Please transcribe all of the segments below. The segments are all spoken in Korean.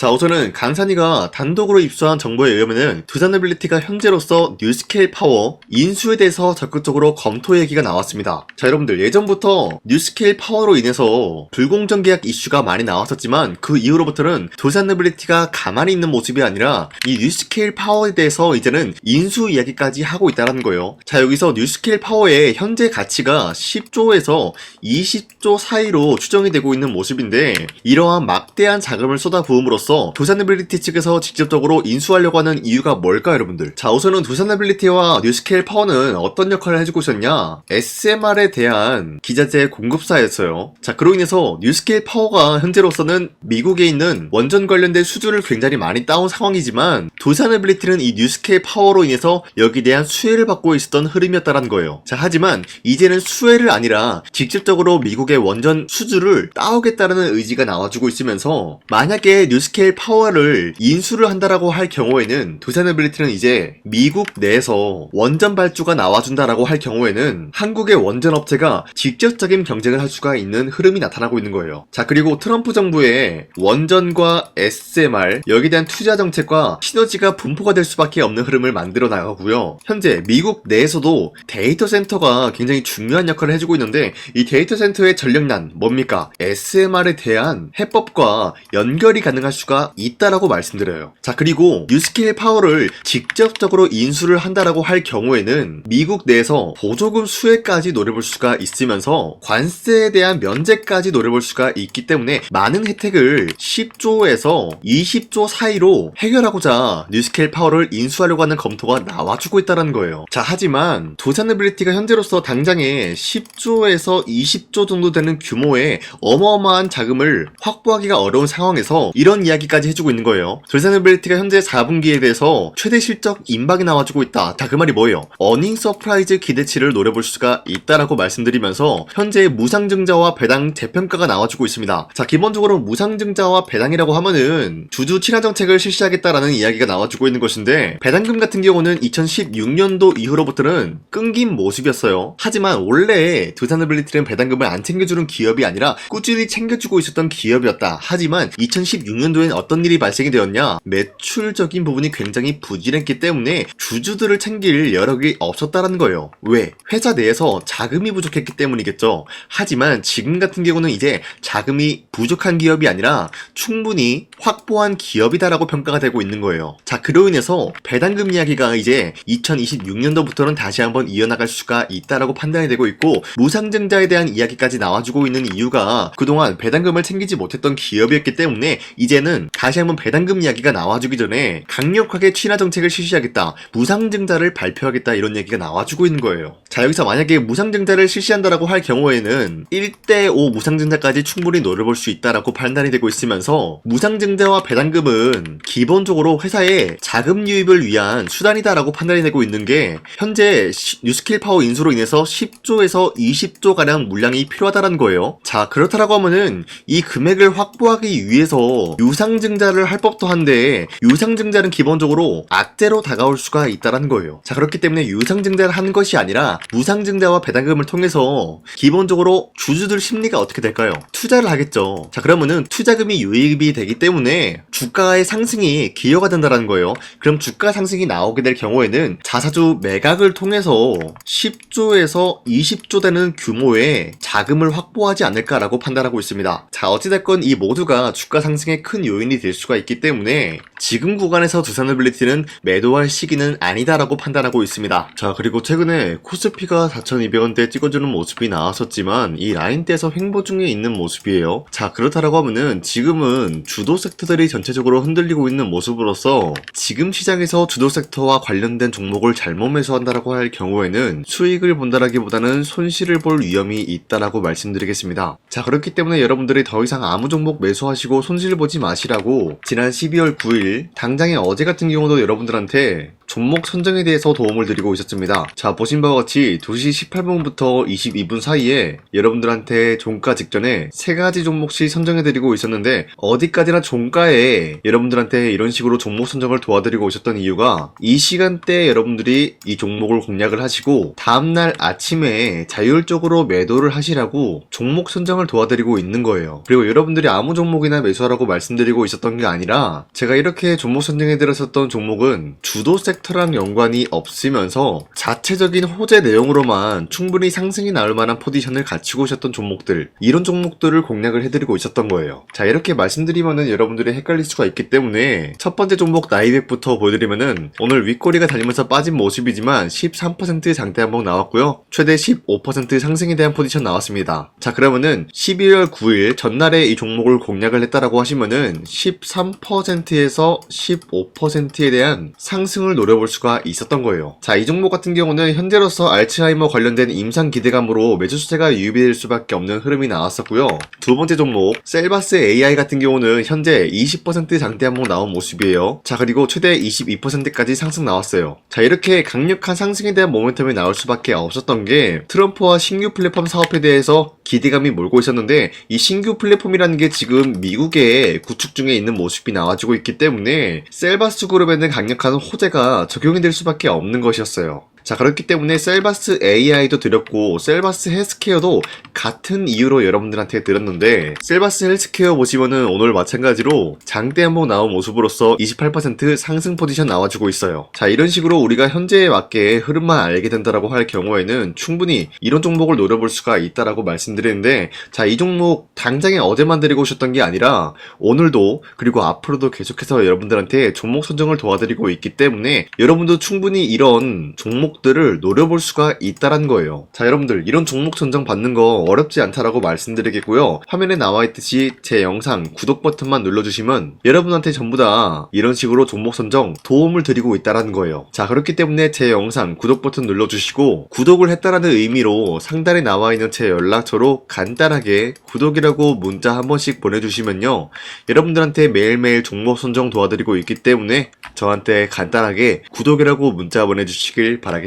자, 우선은 강산이가 단독으로 입수한 정보에 의하면은 두산노빌리티가 현재로서 뉴스케일 파워 인수에 대해서 적극적으로 검토 얘기가 나왔습니다. 자, 여러분들 예전부터 뉴스케일 파워로 인해서 불공정 계약 이슈가 많이 나왔었지만 그 이후로부터는 두산노빌리티가 가만히 있는 모습이 아니라 이 뉴스케일 파워에 대해서 이제는 인수 이야기까지 하고 있다는 거예요. 자, 여기서 뉴스케일 파워의 현재 가치가 10조에서 20조 사이로 추정이 되고 있는 모습인데, 이러한 막대한 자금을 쏟아부음으로써 두산노빌리티 측에서 직접적으로 인수하려고 하는 이유가 뭘까, 여러분들? 자, 우선은 두산노빌리티와 뉴스케일 파워는 어떤 역할을 해주고 있었냐? SMR에 대한 기자재 공급사였어요. 자, 그로 인해서 뉴스케일 파워가 현재로서는 미국에 있는 원전 관련된 수주를 굉장히 많이 따온 상황이지만, 두산노빌리티는 이 뉴스케일 파워로 인해서 여기에 대한 수혜를 받고 있었던 흐름이었다는 거예요. 자, 하지만 이제는 수혜를 아니라 직접적으로 미국의 원전 수주를 따오겠다는 의지가 나와주고 있으면서, 만약에 뉴스케일 파워를 인수를 한다라고 할 경우에는 두산노빌리티는 이제 미국 내에서 원전 발주가 나와준다라고 할 경우에는 한국의 원전 업체가 직접적인 경쟁을 할 수가 있는 흐름이 나타나고 있는 거예요. 자, 그리고 트럼프 정부의 원전과 SMR 여기에 대한 투자 정책과 시너지가 분포가 될 수밖에 없는 흐름을 만들어 나가고요. 현재 미국 내에서도 데이터 센터가 굉장히 중요한 역할을 해주고 있는데, 이 데이터 센터의 전력난 뭡니까? SMR에 대한 해법과 연결이 가능할 수가 있다라고 말씀드려요. 자, 그리고 뉴스케일 파워를 직접적으로 인수를 한다라고 할 경우에는 미국 내에서 보조금 수혜까지 노려볼 수가 있으면서 관세에 대한 면제까지 노려볼 수가 있기 때문에 많은 혜택을 10조에서 20조 사이로 해결하고자 뉴스케일 파워를 인수하려고 하는 검토가 나와주고 있다는 거예요. 자, 하지만 두산노빌리티가 현재로서 당장에 10조에서 20조 정도 되는 규모의 어마어마한 자금을 확보하기가 어려운 상황에서 이런 이야기까지 해주고 있는 거예요. 두산노빌리티가 현재 4분기에 대해서 최대 실적 임박이 나와주고 있다. 자, 그 말이 뭐예요? 어닝 서프라이즈 기대치를 노려볼 수가 있다라고 말씀드리면서 현재 무상증자와 배당 재평가가 나와주고 있습니다. 자, 기본적으로 무상증자와 배당이라고 하면은 주주 친화 정책을 실시하겠다라는 이야기가 나와주고 있는 것인데, 배당금 같은 경우는 2016년도 이후로부터는 끊긴 모습이었어요. 하지만 원래 두산노빌리티는 배당금을 안 챙겨주는 기업이 아니라 꾸준히 챙겨주고 있었던 기업이었다. 하지만 2016년도엔 어떤 일이 발생이 되었냐? 매출적인 부분이 굉장히 부진했기 때문에 주주들을 챙길 여력이 없었다는 거예요. 왜? 회사 내에서 자금이 부족했기 때문이겠죠. 하지만 지금 같은 경우는 이제 자금이 부족한 기업이 아니라 충분히 확보한 기업이다라고 평가가 되고 있는 거예요. 자, 그로 인해서 배당금 이야기가 이제 2026년도부터는 다시 한번 이어나갈 수가 있다라고 판단이 되고 있고, 무상증자에 대한 이야기까지 나와주고 있는 이유가 그동안 배당금을 챙기지 못했던 기업이었기 때문에 이제는 다시 한번 배당금 이야기가 나와주기 전에 강력하게 친화 정책을 실시하겠다, 무상증자를 발표하겠다, 이런 얘기가 나와주고 있는 거예요. 자, 여기서 만약에 무상증자를 실시한다라고 할 경우에는 1대5 무상증자까지 충분히 노려볼 수 있다라고 판단이 되고 있으면서, 무상증자와 배당금은 기본적으로 회사의 자금 유입을 위한 수단이다라고 판단이 되고 있는 게, 현재 뉴스케일 파워 인수로 인해서 10조에서 20조 가량 물량이 필요하다는 거예요. 자, 그렇다라고 하면은 이 금액을 확보하기 위해서 유상증자를 할 법도 한데, 유상증자는 기본적으로 악재로 다가올 수가 있다는 거예요. 자, 그렇기 때문에 유상증자를 한 것이 아니라 무상증자와 배당금을 통해서 기본적으로 주주들 심리가 어떻게 될까요? 투자를 하겠죠. 자, 그러면은 투자금이 유입이 되기 때문에 주가의 상승이 기여가 된다는 거예요. 그럼 주가 상승이 나오게 될 경우에는 자사주 매각을 통해서 10조에서 20조 되는 규모의 자금을 확보하지 않을까라고 판단하고 있습니다. 자, 어찌됐건 이 모두가 주가 상승의 큰 요인이 될 수가 있기 때문에 지금 구간에서 두산노빌리티는 매도할 시기는 아니다라고 판단하고 있습니다. 자, 그리고 최근에 코스피가 4,200원대 찍어주는 모습이 나왔었지만 이 라인대에서 횡보 중에 있는 모습이에요. 자, 그렇다라고 하면은 지금은 주도 섹터들이 전체적으로 흔들리고 있는 모습으로서 지금 시장에서 주도 섹터와 관련된 종목을 잘못 매수한다라고 할 경우에는 수익을 본다라기보다는 손실을 볼 위험이 있다라고 말씀드리겠습니다. 자, 그렇기 때문에 여러분들이 더 이상 아무 종목 매수하시고 손실 보지 마시라고 지난 12월 9일 당장의 어제 같은 경우도 여러분들한테 종목 선정에 대해서 도움을 드리고 있었습니다. 자, 보신 바와 같이 2시 18분부터 22분 사이에 여러분들한테 종가 직전에 3가지 종목씩 선정해드리고 있었는데, 어디까지나 종가에 여러분들한테 이런 식으로 종목 선정을 도와드리고 있었던 이유가, 이 시간대에 여러분들이 이 종목을 공략을 하시고 다음날 아침에 자율적으로 매도를 하시라고 종목 선정을 도와드리고 있는 거예요. 그리고 여러분들이 아무 종목이나 매수하라고 말씀드리고 있었던 게 아니라, 제가 이렇게 종목 선정해드렸었던 종목은 주도 섹터랑 연관이 없으면서 자체적인 호재 내용으로만 충분히 상승이 나올 만한 포지션을 갖추고 있었던 종목들, 이런 종목들을 공략을 해드리고 있었던 거예요. 자, 이렇게 말씀드리면은 여러분들이 헷갈릴 수가 있기 때문에 첫 번째 종목 나이백부터 보여드리면은, 오늘 윗꼬리가 달리면서 빠진 모습이지만 13% 장대 한번 나왔고요. 최대 15% 상승에 대한 포지션 나왔습니다. 자, 그러면은 12월 9일 전날에 이 종목을 공략을 했다라고 하시면은 13%에서 15%에 대한 상승을 노려볼 수가 있었던 거예요. 자, 이 종목 같은 경우는 현재로서 알츠하이머 관련된 임상 기대감으로 매수 수세가 유입될 수밖에 없는 흐름이 나왔었고요. 두 번째 종목 셀바스 AI 같은 경우는 현재 20% 장대 한번 나온 모습이에요. 자, 그리고 최대 22%까지 상승 나왔어요. 자, 이렇게 강력한 상승에 대한 모멘텀이 나올 수밖에 없었던 게, 트럼프와 신규 플랫폼 사업에 대해서 기대감이 몰고 있었는데, 이 신규 플랫폼이라는 게 지금 미국에 구축 중에 있는 모습이 나와주고 있기 때문에 셀바스 그룹에는 강력한 호재가 적용이 될 수밖에 없는 것이었어요. 자, 그렇기 때문에 셀바스 AI도 드렸고 셀바스 헬스케어도 같은 이유로 여러분들한테 드렸는데, 셀바스 헬스케어 보시면은 오늘 마찬가지로 장대 한번 나온 모습으로서 28% 상승 포지션 나와주고 있어요. 자, 이런 식으로 우리가 현재에 맞게 흐름만 알게 된다라고 할 경우에는 충분히 이런 종목을 노려볼 수가 있다라고 말씀드리는데, 자, 이 종목 당장에 어제만 드리고 오셨던 게 아니라 오늘도 그리고 앞으로도 계속해서 여러분들한테 종목 선정을 도와드리고 있기 때문에 여러분도 충분히 이런 종목들을 노려볼 수가 있다는 거예요. 자, 여러분들 이런 종목 선정 받는 거 어렵지 않다라고 말씀드리겠고요. 화면에 나와 있듯이 제 영상 구독 버튼만 눌러주시면 여러분한테 전부 다 이런 식으로 종목 선정 도움을 드리고 있다는 거예요. 자, 그렇기 때문에 제 영상 구독 버튼 눌러주시고, 구독을 했다라는 의미로 상단에 나와 있는 제 연락처로 간단하게 구독이라고 문자 한 번씩 보내주시면요, 여러분들한테 매일매일 종목 선정 도와드리고 있기 때문에 저한테 간단하게 구독이라고 문자 보내주시길 바라겠습니다.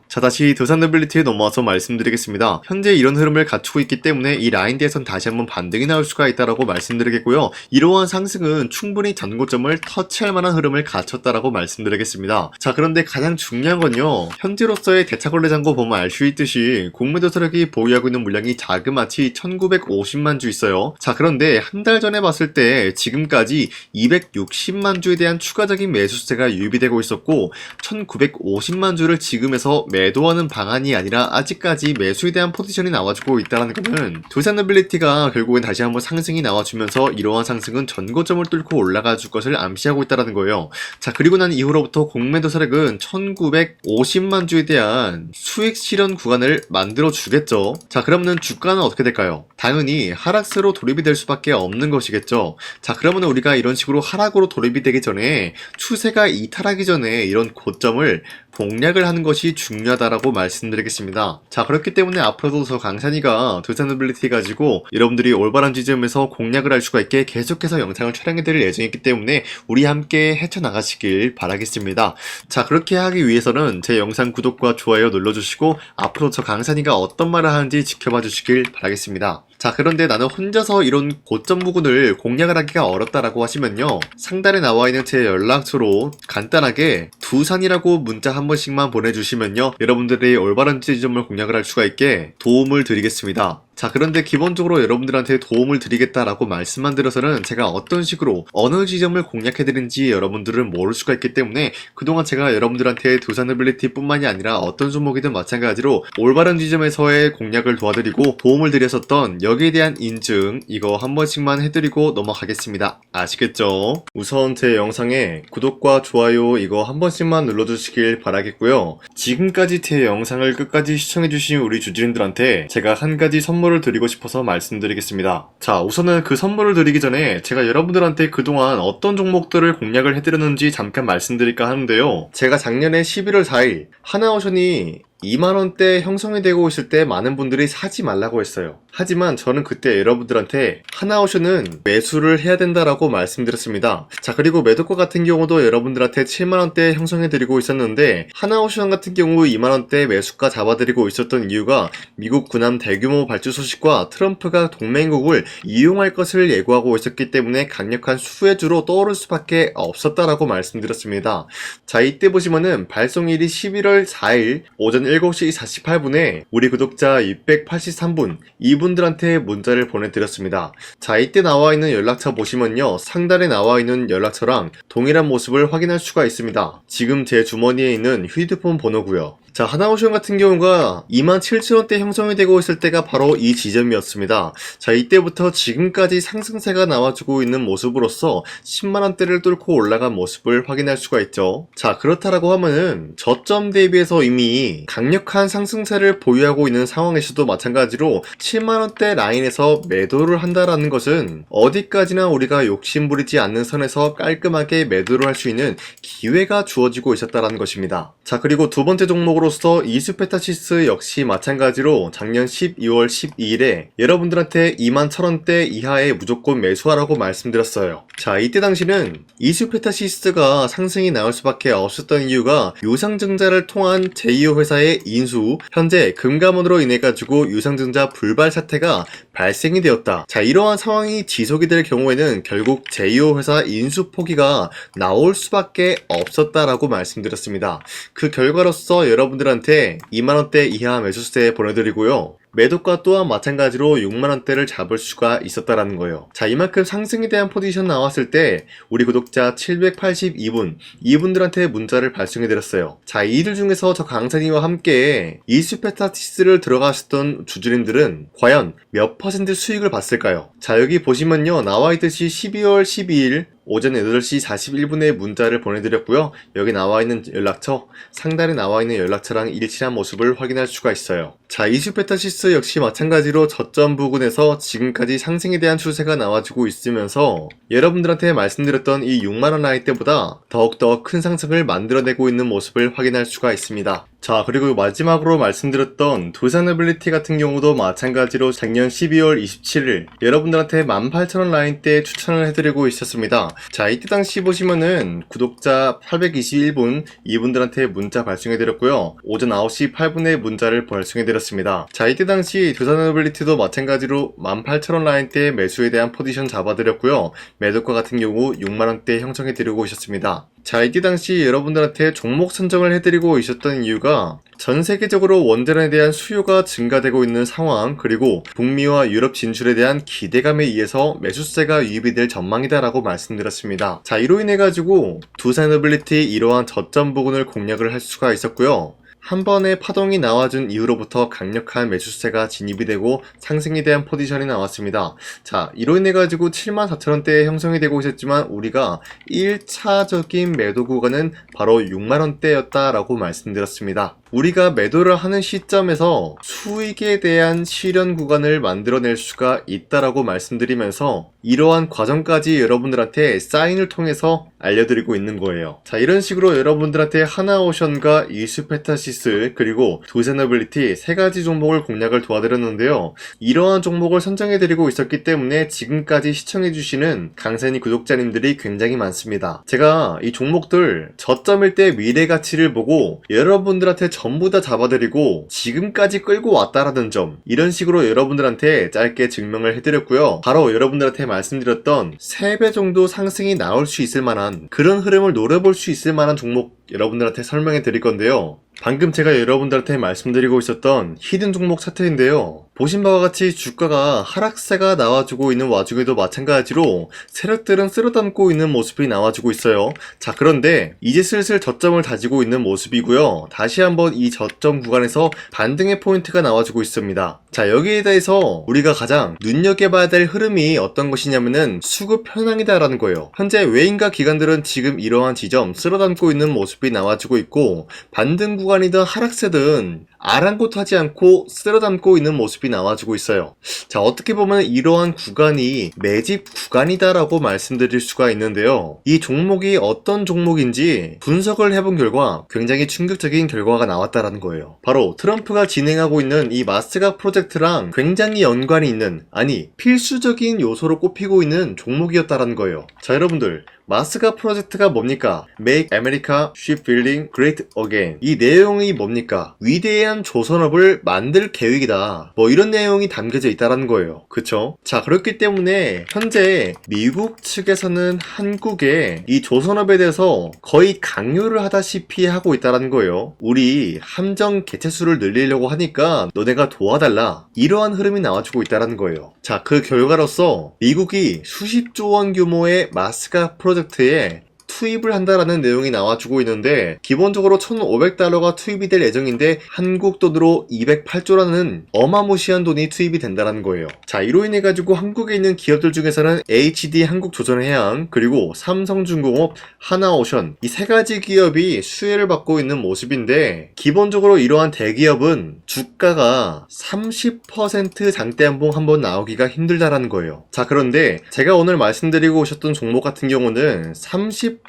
자, 다시 두산노빌리티에 넘어와서 말씀드리겠습니다. 현재 이런 흐름을 갖추고 있기 때문에 이 라인대에선 다시 한번 반등이 나올 수가 있다라고 말씀드리겠고요. 이러한 상승은 충분히 전고점을 터치할 만한 흐름을 갖췄다라고 말씀드리겠습니다. 자, 그런데 가장 중요한 건요, 현재로서의 대차거래 잔고 보면 알 수 있듯이 공매도 세력이 보유하고 있는 물량이 자그마치 1950만 주 있어요. 자, 그런데 한 달 전에 봤을 때 지금까지 260만 주에 대한 추가적인 매수세가 유입이 되고 있었고, 1950만 주를 지금에서 매도하는 방안이 아니라 아직까지 매수에 대한 포지션이 나와주고 있다는 것은 두산노빌리티가 결국엔 다시 한번 상승이 나와주면서 이러한 상승은 전고점을 뚫고 올라가 줄 것을 암시하고 있다는 거예요. 자, 그리고 난 이후로부터 공매도 세력은 1950만 주에 대한 수익 실현 구간을 만들어 주겠죠. 자, 그러면은 주가는 어떻게 될까요? 당연히 하락세로 돌입이 될 수밖에 없는 것이겠죠. 자, 그러면 우리가 이런 식으로 하락으로 돌입이 되기 전에, 추세가 이탈하기 전에 이런 고점을 공략을 하는 것이 중요하다라고 말씀드리겠습니다. 자, 그렇기 때문에 앞으로도 저 강산이가 두산노빌리티 가지고 여러분들이 올바른 지점에서 공략을 할 수가 있게 계속해서 영상을 촬영해 드릴 예정이기 때문에 우리 함께 헤쳐나가시길 바라겠습니다. 자, 그렇게 하기 위해서는 제 영상 구독과 좋아요 눌러주시고 앞으로 저 강산이가 어떤 말을 하는지 지켜봐 주시길 바라겠습니다. 자, 그런데 나는 혼자서 이런 고점 부근을 공략을 하기가 어렵다라고 하시면요, 상단에 나와 있는 제 연락처로 간단하게 두산이라고 문자 한 번씩만 보내주시면요, 여러분들이 올바른 지점을 공략을 할 수가 있게 도움을 드리겠습니다. 자, 그런데 기본적으로 여러분들한테 도움을 드리겠다라고 말씀만 드려서는 제가 어떤 식으로 어느 지점을 공략해드린지 여러분들은 모를 수가 있기 때문에, 그동안 제가 여러분들한테 두산노빌리티 뿐만이 아니라 어떤 종목이든 마찬가지로 올바른 지점에서의 공략을 도와드리고 도움을 드렸었던 여기에 대한 인증, 이거 한 번씩만 해드리고 넘어가겠습니다. 아시겠죠? 우선 제 영상에 구독과 좋아요 이거 한 번씩만 눌러주시길 바라겠고요. 지금까지 제 영상을 끝까지 시청해주신 우리 주주님들한테 제가 한 가지 선물을 드리고 싶어서 말씀드리겠습니다. 자, 우선은 그 선물을 드리기 전에 제가 여러분들한테 그동안 어떤 종목들을 공략을 해드렸는지 잠깐 말씀드릴까 하는데요. 제가 작년에 11월 4일 하나오션이 2만원대 형성이 되고 있을 때 많은 분들이 사지 말라고 했어요. 하지만 저는 그때 여러분들한테 하나오션은 매수를 해야 된다라고 말씀드렸습니다. 자, 그리고 매도가 같은 경우도 여러분들한테 7만원대 형성해드리고 있었는데 하나오션 같은 경우 2만원대 매수가 잡아드리고 있었던 이유가 미국 군함 대규모 발주 소식과 트럼프가 동맹국을 이용할 것을 예고하고 있었기 때문에 강력한 수혜주로 떠오를 수밖에 없었다라고 말씀드렸습니다. 자, 이때 보시면은 발송일이 11월 4일 오전 7시 48분에 우리 구독자 683분 이분들한테 문자를 보내드렸습니다. 자, 이때 나와있는 연락처 보시면요, 상단에 나와있는 연락처랑 동일한 모습을 확인할 수가 있습니다. 지금 제 주머니에 있는 휴대폰 번호고요. 자, 하나오션 같은 경우가 27,000원대 형성이 되고 있을 때가 바로 이 지점이었습니다. 자, 이때부터 지금까지 상승세가 나와주고 있는 모습으로서 10만원대를 뚫고 올라간 모습을 확인할 수가 있죠. 자, 그렇다라고 하면은 저점 대비해서 이미 강력한 상승세를 보유하고 있는 상황에서도 마찬가지로 7만원대 라인에서 매도를 한다라는 것은 어디까지나 우리가 욕심부리지 않는 선에서 깔끔하게 매도를 할 수 있는 기회가 주어지고 있었다라는 것입니다. 자, 그리고 두 번째 종목으로서 이수페타시스 역시 마찬가지로 작년 12월 12일에 여러분들한테 21,000원대 이하에 무조건 매수하라고 말씀드렸어요. 자, 이때 당시는 이수페타시스가 상승이 나올 수밖에 없었던 이유가 유상증자를 통한 제2호 회사의 인수, 현재 금감원으로 인해 가지고 유상증자 불발 사태가 발생이 되었다. 자, 이러한 상황이 지속이 될 경우에는 결국 제2호 회사 인수 포기가 나올 수밖에 없었다라고 말씀드렸습니다. 그 결과로서 여러분들한테 2만원대 이하 매수세 보내드리고요. 매도가 또한 마찬가지로 6만원대를 잡을 수가 있었다라는 거예요. 자, 이만큼 상승에 대한 포지션 나왔을 때 우리 구독자 782분 이분들한테 문자를 발송해드렸어요. 자, 이들 중에서 저 강산이와 함께 이수페타시스를 들어가셨던 주주님들은 과연 몇 퍼센트 수익을 봤을까요? 자, 여기 보시면요, 나와있듯이 12월 12일 오전 8시 41분에 문자를 보내드렸고요. 여기 나와있는 연락처, 상단에 나와있는 연락처랑 일치한 모습을 확인할 수가 있어요. 자, 이수페타시스 역시 마찬가지로 저점 부근에서 지금까지 상승에 대한 추세가 나와주고 있으면서 여러분들한테 말씀드렸던 이 6만원 라인 때보다 더욱더 큰 상승을 만들어내고 있는 모습을 확인할 수가 있습니다. 자, 그리고 마지막으로 말씀드렸던 두산에빌리티 같은 경우도 마찬가지로 작년 12월 27일 여러분들한테 18,000원 라인 때 추천을 해드리고 있었습니다. 자, 이때 당시 보시면은 구독자 821분 이분들한테 문자 발송해드렸고요. 오전 9시 8분에 문자를 발송해드렸습니다. 자, 이때 당시 두산에빌리티도 마찬가지로 18,000원 라인 때 매수에 대한 포지션 잡아드렸고요. 매도가 같은 경우 6만원대 형성해드리고 있었습니다. 자, 이때 당시 여러분들한테 종목 선정을 해드리고 있었던 이유가 전 세계적으로 원전에 대한 수요가 증가되고 있는 상황, 그리고 북미와 유럽 진출에 대한 기대감에 의해서 매수세가 유입이 될 전망이다라고 말씀드렸습니다. 자, 이로 인해 가지고 두산에빌리티 이러한 저점 부근을 공략을 할 수가 있었고요. 한 번의 파동이 나와준 이후로부터 강력한 매수세가 진입이 되고 상승에 대한 포지션이 나왔습니다. 자, 이로 인해 가지고 74,000원대에 형성이 되고 있었지만 우리가 1차적인 매도 구간은 바로 6만원대였다라고 말씀드렸습니다. 우리가 매도를 하는 시점에서 수익에 대한 실현 구간을 만들어낼 수가 있다라고 말씀드리면서 이러한 과정까지 여러분들한테 사인을 통해서 알려드리고 있는 거예요. 자, 이런 식으로 여러분들한테 하나오션과 이수페타시스 그리고 두산에빌리티 세 가지 종목을 공략을 도와드렸는데요. 이러한 종목을 선정해드리고 있었기 때문에 지금까지 시청해주시는 강산이 구독자님들이 굉장히 많습니다. 제가 이 종목들 저점일 때 미래 가치를 보고 여러분들한테 전부 다 잡아드리고 지금까지 끌고 왔다라는 점, 이런 식으로 여러분들한테 짧게 증명을 해드렸고요. 바로 여러분들한테 말씀드렸던 3배 정도 상승이 나올 수 있을 만한 그런 흐름을 노려볼 수 있을 만한 종목 여러분들한테 설명해 드릴 건데요. 방금 제가 여러분들한테 말씀드리고 있었던 히든 종목 차트인데요. 보신 바와 같이 주가가 하락세가 나와주고 있는 와중에도 마찬가지로 세력들은 쓸어담고 있는 모습이 나와주고 있어요. 자, 그런데 이제 슬슬 저점을 다지고 있는 모습이고요. 다시 한번 이 저점 구간에서 반등의 포인트가 나와주고 있습니다. 자, 여기에 대해서 우리가 가장 눈여겨봐야 될 흐름이 어떤 것이냐면은 수급 현황이다라는 거예요. 현재 외인과 기관들은 지금 이러한 지점 쓸어담고 있는 모습이 나와주고 있고 반등 구간이든 하락세든 아랑곳하지 않고 쓸어담고 있는 모습이 나와주고 있어요. 자, 어떻게 보면 이러한 구간이 매집 구간이다라고 말씀드릴 수가 있는데요. 이 종목이 어떤 종목인지 분석을 해본 결과 굉장히 충격적인 결과가 나왔다라는 거예요. 바로 트럼프가 진행하고 있는 이 마스가 프로젝트랑 굉장히 연관이 있는, 아니 필수적인 요소로 꼽히고 있는 종목이었다라는 거예요. 자, 여러분들, 마스가 프로젝트가 뭡니까? Make America Shipbuilding Great Again. 이 내용이 뭡니까? 위대한 조선업을 만들 계획이다. 뭐 이런 내용이 담겨져 있다라는 거예요. 그쵸? 자, 그렇기 때문에 현재 미국 측에서는 한국에 이 조선업에 대해서 거의 강요를 하다시피 하고 있다라는 거예요. 우리 함정 개체수를 늘리려고 하니까 너네가 도와달라. 이러한 흐름이 나와주고 있다라는 거예요. 자, 그 결과로서 미국이 수십조 원 규모의 마스가 프로젝트에 투입을 한다라는 내용이 나와주고 있는데, 기본적으로 1,500달러가 투입이 될 예정인데 한국 돈으로 208조라는 어마무시한 돈이 투입이 된다는 거예요. 자, 이로 인해 가지고 한국에 있는 기업들 중에서는 HD 한국조선해양, 그리고 삼성중공업, 하나오션, 이 세 가지 기업이 수혜를 받고 있는 모습인데, 기본적으로 이러한 대기업은 주가가 30% 장대한봉 한번 나오기가 힘들다라는 거예요. 자, 그런데 제가 오늘 말씀드리고 오셨던 종목 같은 경우는 30%에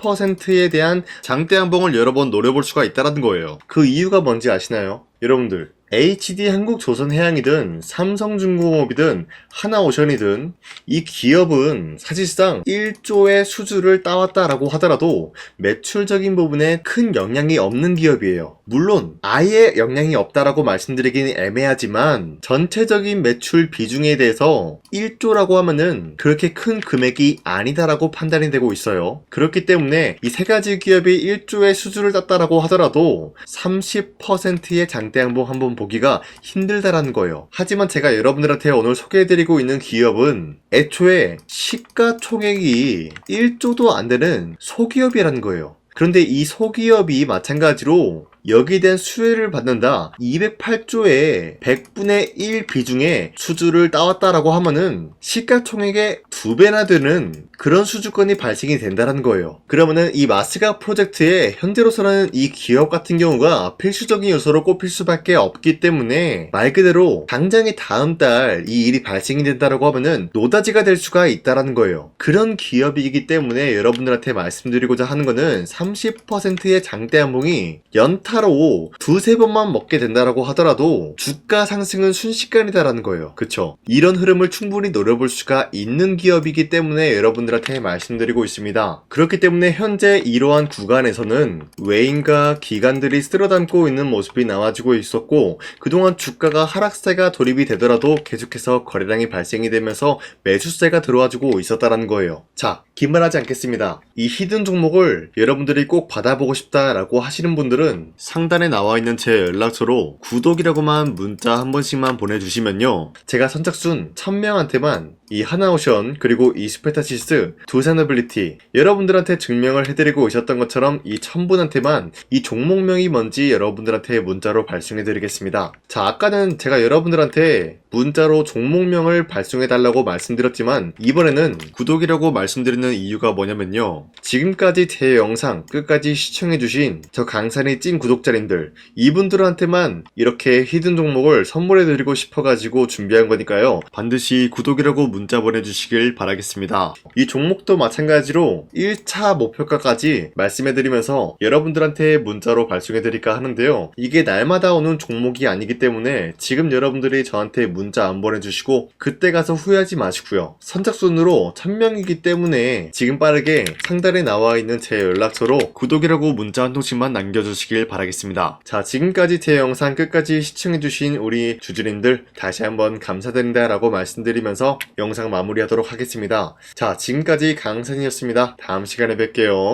대한 장대한봉을 여러 번 노려볼 수가 있다는 거예요. 그 이유가 뭔지 아시나요? 여러분들, HD 한국조선해양이든 삼성중공업이든 하나오션이든 이 기업은 사실상 1조의 수주를 따왔다라고 하더라도 매출적인 부분에 큰 영향이 없는 기업이에요. 물론 아예 영향이 없다라고 말씀드리기는 애매하지만 전체적인 매출 비중에 대해서 1조라고 하면은 그렇게 큰 금액이 아니다라고 판단이 되고 있어요. 그렇기 때문에 이 세 가지 기업이 1조의 수주를 땄다라고 하더라도 30%의 장대양봉 한번 보기가 힘들다라는 거예요. 하지만 제가 여러분들한테 오늘 소개해드리고 있는 기업은 애초에 시가총액이 1조도 안 되는 소기업이라는 거예요. 그런데 이 소기업이 마찬가지로 여기에 대한 수혜를 받는다, 208조의 100분의 1 비중의 수주를 따왔다라고 하면은 시가총액의 2배나 되는 그런 수주권이 발생이 된다는 거예요. 그러면은 이 마스가 프로젝트에 현재로서는 이 기업 같은 경우가 필수적인 요소로 꼽힐 수밖에 없기 때문에 말 그대로 당장에 다음 달 이 일이 발생이 된다라고 하면은 노다지가 될 수가 있다라는 거예요. 그런 기업이기 때문에 여러분들한테 말씀드리고자 하는 거는 30%의 장대한봉이 연타로 두세 번만 먹게 된다라고 하더라도 주가 상승은 순식간이다라는 거예요. 그쵸? 이런 흐름을 충분히 노려볼 수가 있는 기업이기 때문에 여러분들한테 말씀드리고 있습니다. 그렇기 때문에 현재 이러한 구간에서는 외인과 기관들이 쓸어담고 있는 모습이 나와주고 있었고, 그동안 주가가 하락세가 돌입이 되더라도 계속해서 거래량이 발생이 되면서 매수세가 들어와주고 있었다라는 거예요. 자, 긴말하지 않겠습니다. 이 히든 종목을 여러분들이 꼭 받아보고 싶다라고 하시는 분들은 상단에 나와 있는 제 연락처로 구독이라고만 문자 한 번씩만 보내주시면요, 제가 선착순 1000명한테만 이 하나오션 그리고 이 스페타시스 두산어빌리티 여러분들한테 증명을 해드리고 오셨던 것처럼 이 1000분한테만 이 종목명이 뭔지 여러분들한테 문자로 발송해드리겠습니다. 자, 아까는 제가 여러분들한테 문자로 종목명을 발송해달라고 말씀드렸지만 이번에는 구독이라고 말씀드리는 이유가 뭐냐면요, 지금까지 제 영상 끝까지 시청해주신 저 강산의 찐 구독자님들, 이분들한테만 이렇게 히든 종목을 선물해드리고 싶어가지고 준비한 거니까요, 반드시 구독이라고 문자 보내주시길 바라겠습니다. 이 종목도 마찬가지로 1차 목표가까지 말씀해드리면서 여러분들한테 문자로 발송해드릴까 하는데요, 이게 날마다 오는 종목이 아니기 때문에 지금 여러분들이 저한테 문자 안 보내주시고 그때 가서 후회하지 마시고요, 선착순으로 1000명이기 때문에 지금 빠르게 상단에 나와 있는 제 연락처로 구독이라고 문자 한 통씩만 남겨주시길 바라겠습니다. 자, 지금까지 제 영상 끝까지 시청해주신 우리 주주님들 다시 한번 감사드린다 라고 말씀드리면서 영상 마무리하도록 하겠습니다. 자, 지금까지 강산이었습니다. 다음 시간에 뵐게요.